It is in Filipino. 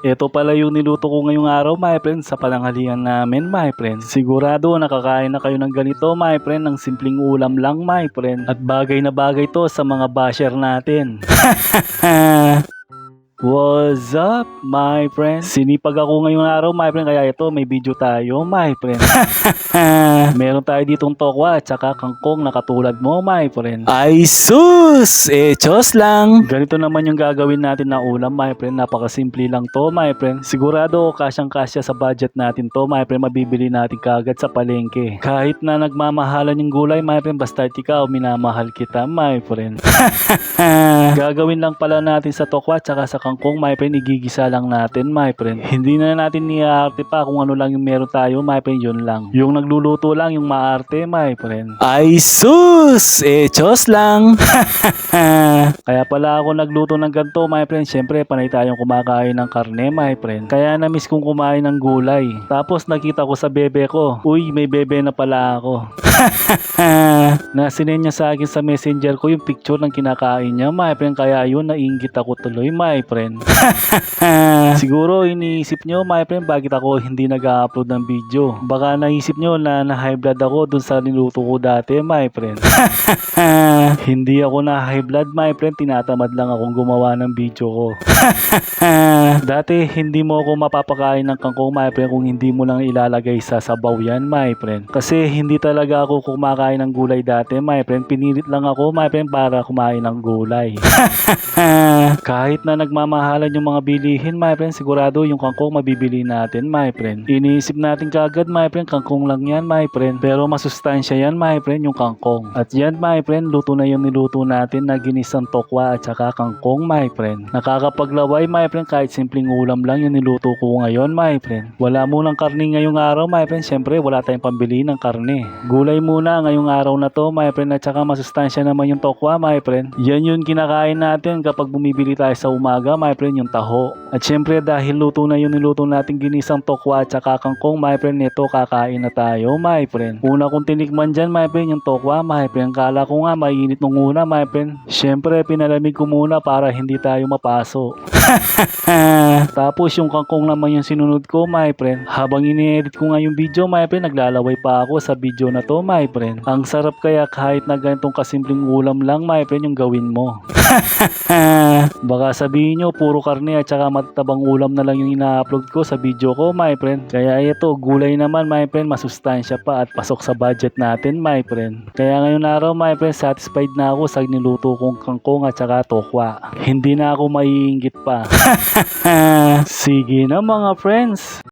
Ito pala yung niluto ko ngayong araw, my friend, sa pananghalian namin, my friend. Sigurado nakakain na kayo ng ganito, my friend, ng simpleng ulam lang, my friend. At bagay na bagay to sa mga basher natin. What's up, my friend? Sinipag ako ngayong araw, my friend, kaya ito, may video tayo, my friend. Meron tayo ditong tokwa at saka kangkong na katulad mo, my friend. Ay sus! Chos lang! Ganito naman yung gagawin natin na ulam, my friend. Napakasimple lang to, my friend. Sigurado kasyang-kasya sa budget natin to, my friend. Mabibili natin kagad sa palengke. Kahit na nagmamahalan yung gulay, my friend, basta't ikaw, minamahal kita, my friend. Gagawin lang pala natin sa tokwa at saka sa kangkong, my friend, igigisa lang natin, my friend. Hindi na natin niaarte pa kung ano lang yung meron tayo, my friend, yun lang. Yung nagluluto lang yung maarte, my friend. Ay sus! Chos lang! Kaya pala ako nagluto ng ganito, my friend. Siyempre, panay tayong kumakain ng karne, my friend. Kaya na-miss kong kumain ng gulay. Tapos nakita ko sa bebe ko, uy, may bebe na pala ako. Nasinend niya sa akin sa messenger ko yung picture ng kinakain niya, my friend. Kaya yun, nainggit ako tuloy, my friend. Siguro iniisip nyo, my friend, bakit ako hindi nag-upload ng video. Baka naisip nyo na na-high blood ako dun sa niluto ko dati, my friend. Hindi ako na-high blood, my friend. Tinatamad lang akong gumawa ng video ko. Dati hindi mo ako mapapakain ng kangkong, my friend, kung hindi mo lang ilalagay sa sabaw yan, my friend. Kasi hindi talaga ako kumakain ng gulay dati, my friend. Pinilit lang ako, my friend, para kumain ng gulay. Kahit na nagmamahalan yung mga bilihin, my friend, sigurado yung kangkong mabibili natin, my friend. Iniisip natin kagad, my friend, kangkong lang yan, my friend. Pero masustansya yan, my friend, yung kangkong. At yan, my friend, luto na yung niluto natin na ginisang tokwa at saka kangkong, my friend. Nakakapaglaway, my friend, kahit simpleng ulam lang yung niluto ko ngayon, my friend. Wala munang karne ngayong araw, my friend. Siyempre, wala tayong pambili ng karne. Gulay muna ngayong araw na to, my friend, at saka masustansya naman yung tokwa, my friend. Yan yung kinakain natin kapag bumibili tayo sa umaga, my friend, yung taho. At syempre, dahil luto na yung niluto natin ginisang tokwa at saka kangkong, my friend, nito kakain na tayo, my friend. Una kong tinikman dyan, my friend, yung tokwa, my friend. Kala ko nga mainit nung una, my friend. Syempre, pinalamig ko muna para hindi tayo mapaso. Tapos yung kangkong naman yung sinunod ko, my friend. Habang ini-edit ko nga yung video, my friend, naglalaway pa ako sa video na to, my friend. Ang sarap kaya kahit na ganitong kasimpleng ulam lang, my friend, yung gawin mo. Baka sabihin nyo, puro karne at saka matatabang ulam na lang yung ina-upload ko sa video ko, my friend. Kaya ito, gulay naman, my friend, masustansya pa at pasok sa budget natin, my friend. Kaya ngayon araw, my friend, satisfied na ako sa niluto kong kangkong at saka tokwa. Hindi na ako maiinggit pa. Sige na mga friends.